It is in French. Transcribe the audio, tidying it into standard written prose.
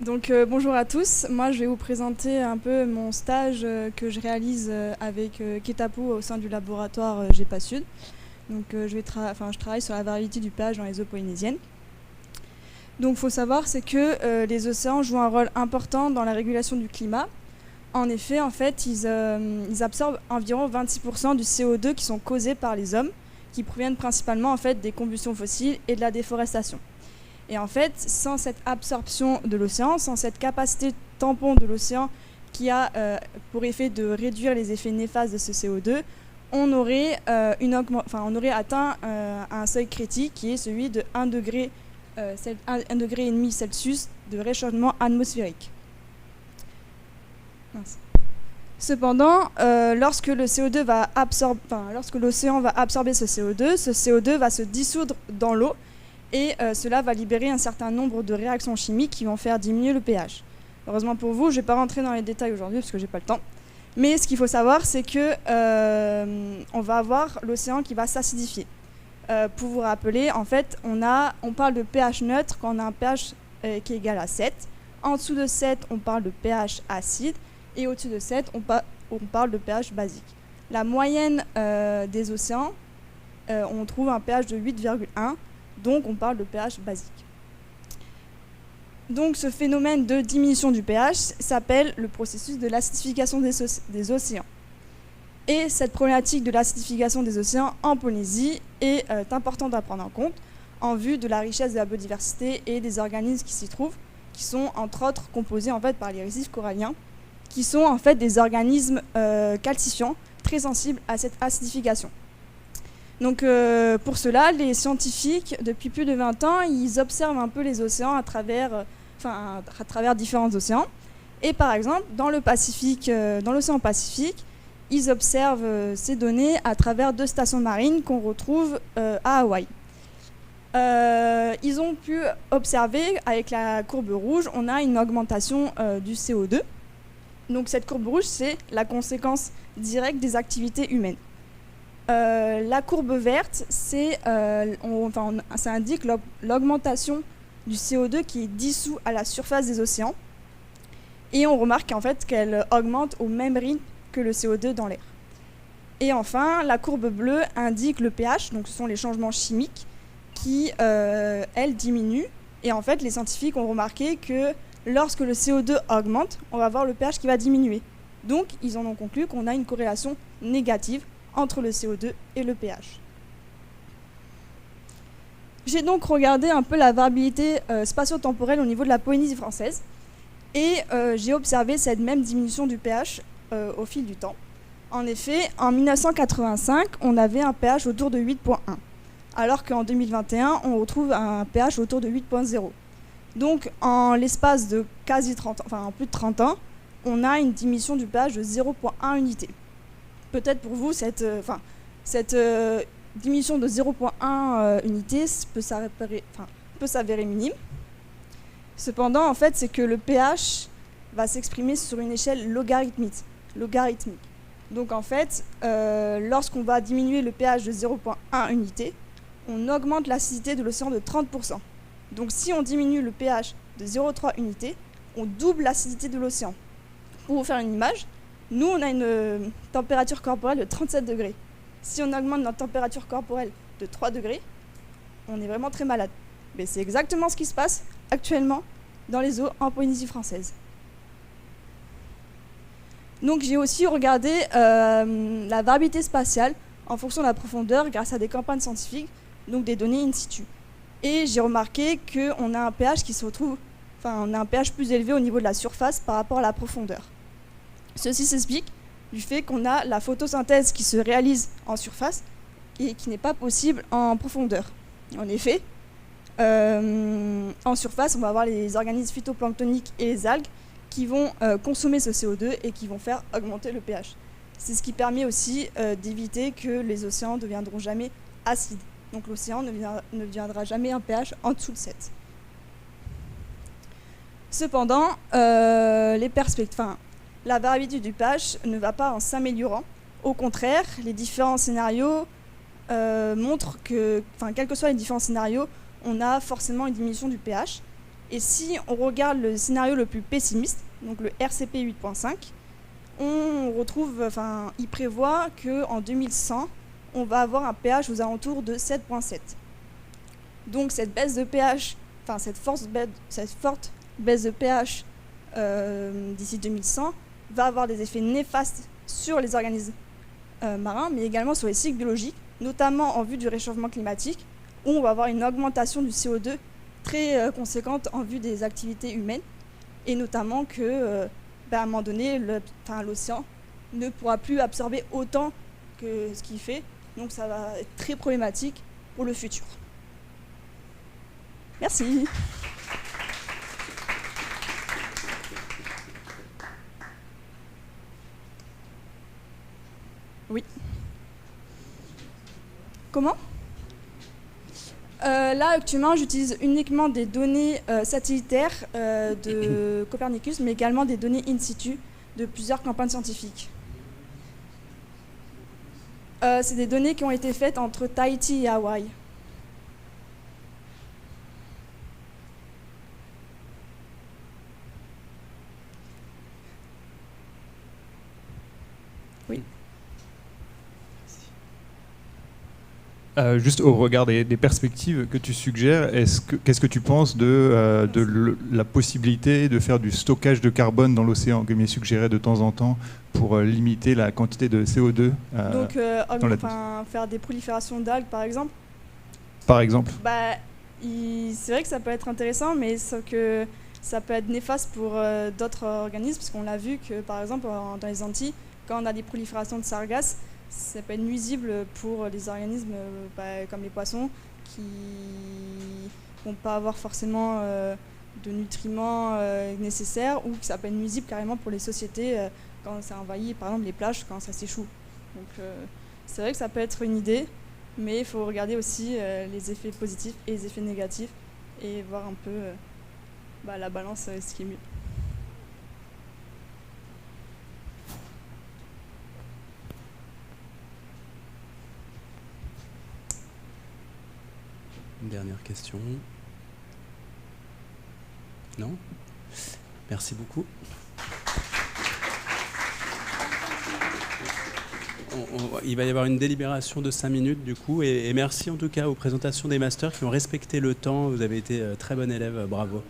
Bonjour à tous, moi je vais vous présenter un peu mon stage que je réalise avec Ketapu au sein du laboratoire GEPA Sud. Je travaille sur la variabilité du pH dans les eaux polynésiennes. Donc il faut savoir c'est que les océans jouent un rôle important dans la régulation du climat. En effet, ils absorbent environ 26% du CO2 qui sont causés par les hommes, qui proviennent principalement des combustions fossiles et de la déforestation. Et en fait, sans cette absorption de l'océan, sans cette capacité tampon de l'océan qui a pour effet de réduire les effets néfastes de ce CO2, on aurait atteint un seuil critique qui est celui de 1 degré, 1 degré et demi Celsius de réchauffement atmosphérique. Cependant, lorsque l'océan va absorber ce CO2 va se dissoudre dans l'eau et cela va libérer un certain nombre de réactions chimiques qui vont faire diminuer le pH. Heureusement pour vous, je ne vais pas rentrer dans les détails aujourd'hui parce que je n'ai pas le temps. Mais ce qu'il faut savoir, c'est que on va avoir l'océan qui va s'acidifier. Pour vous rappeler, en fait, on parle de pH neutre quand on a un pH qui est égal à 7. En dessous de 7, on parle de pH acide. Et au-dessus de 7, on parle de pH basique. La moyenne des océans, on trouve un pH de 8,1. Donc on parle de pH basique. Donc ce phénomène de diminution du pH s'appelle le processus de l'acidification des océans. Et cette problématique de l'acidification des océans en Polynésie est importante à prendre en compte en vue de la richesse de la biodiversité et des organismes qui s'y trouvent, qui sont entre autres composés par les récifs coralliens, qui sont des organismes calcifiants très sensibles à cette acidification. Donc pour cela, les scientifiques, depuis plus de 20 ans, ils observent un peu les océans à travers différents océans. Et par exemple, dans l'océan Pacifique, ils observent ces données à travers 2 stations marines qu'on retrouve à Hawaï. Ils ont pu observer, avec la courbe rouge, on a une augmentation du CO2. Donc cette courbe rouge, c'est la conséquence directe des activités humaines. La courbe verte, ça indique l'augmentation du CO2 qui est dissous à la surface des océans. Et on remarque qu'elle augmente au même rythme que le CO2 dans l'air. Et enfin, la courbe bleue indique le pH, donc ce sont les changements chimiques qui, elles, diminuent. Et en fait, les scientifiques ont remarqué que lorsque le CO2 augmente, on va voir le pH qui va diminuer. Donc, ils en ont conclu qu'on a une corrélation négative entre le CO2 et le pH. J'ai donc regardé un peu la variabilité spatio-temporelle au niveau de la Polynésie française et j'ai observé cette même diminution du pH au fil du temps. En effet, en 1985, on avait un pH autour de 8,1, alors qu'en 2021, on retrouve un pH autour de 8,0. Donc, en l'espace de en plus de 30 ans, on a une diminution du pH de 0,1 unité. Peut-être pour vous, cette diminution de 0,1 unité peut s'avérer minime. Cependant, c'est que le pH va s'exprimer sur une échelle logarithmique. Donc, lorsqu'on va diminuer le pH de 0,1 unité, on augmente l'acidité de l'océan de 30%. Donc, si on diminue le pH de 0,3 unité, on double l'acidité de l'océan. Pour vous faire une image, nous, on a une température corporelle de 37 degrés. Si on augmente notre température corporelle de 3 degrés, on est vraiment très malade. Mais c'est exactement ce qui se passe actuellement dans les eaux en Polynésie française. Donc j'ai aussi regardé la variabilité spatiale en fonction de la profondeur grâce à des campagnes scientifiques, donc des données in situ. Et j'ai remarqué qu'on a un pH on a un pH plus élevé au niveau de la surface par rapport à la profondeur. Ceci s'explique du fait qu'on a la photosynthèse qui se réalise en surface et qui n'est pas possible en profondeur. En effet, en surface, on va avoir les organismes phytoplanctoniques et les algues qui vont consommer ce CO2 et qui vont faire augmenter le pH. C'est ce qui permet aussi d'éviter que les océans ne deviendront jamais acides. Donc l'océan ne deviendra jamais un pH en dessous de 7. Cependant, la variabilité du pH ne va pas en s'améliorant. Au contraire, les différents scénarios montrent que, quels que soient les différents scénarios, on a forcément une diminution du pH. Et si on regarde le scénario le plus pessimiste, donc le RCP 8.5, on retrouve, enfin, il prévoit qu'en 2100, on va avoir un pH aux alentours de 7.7. Donc cette baisse de pH, enfin cette forte baisse de pH d'ici 2100 va avoir des effets néfastes sur les organismes marins, mais également sur les cycles biologiques, notamment en vue du réchauffement climatique, où on va avoir une augmentation du CO2 très conséquente en vue des activités humaines, et notamment que, à un moment donné, l'océan ne pourra plus absorber autant que ce qu'il fait, donc ça va être très problématique pour le futur. Merci. Oui. Comment ? Là, actuellement, j'utilise uniquement des données satellitaires de Copernicus, mais également des données in situ de plusieurs campagnes scientifiques. C'est des données qui ont été faites entre Tahiti et Hawaï. Oui. Juste au regard des perspectives que tu suggères, qu'est-ce que tu penses de la possibilité de faire du stockage de carbone dans l'océan, comme il est suggéré de temps en temps, pour limiter la quantité de CO2 Donc, faire des proliférations d'algues, par exemple. Par exemple. C'est vrai que ça peut être intéressant, mais sauf que ça peut être néfaste pour d'autres organismes, parce qu'on l'a vu que, par exemple, dans les Antilles, quand on a des proliférations de sargasses, ça peut être nuisible pour les organismes comme les poissons qui vont pas avoir forcément de nutriments nécessaires, ou que ça peut être nuisible carrément pour les sociétés quand ça envahit par exemple les plages, quand ça s'échoue. Donc c'est vrai que ça peut être une idée, mais il faut regarder aussi les effets positifs et les effets négatifs et voir un peu la balance, ce qui est mieux. Une dernière question. Non ? Merci beaucoup. Il va y avoir une délibération de 5 minutes du coup, et merci en tout cas aux présentations des masters qui ont respecté le temps. Vous avez été très bon élève, bravo.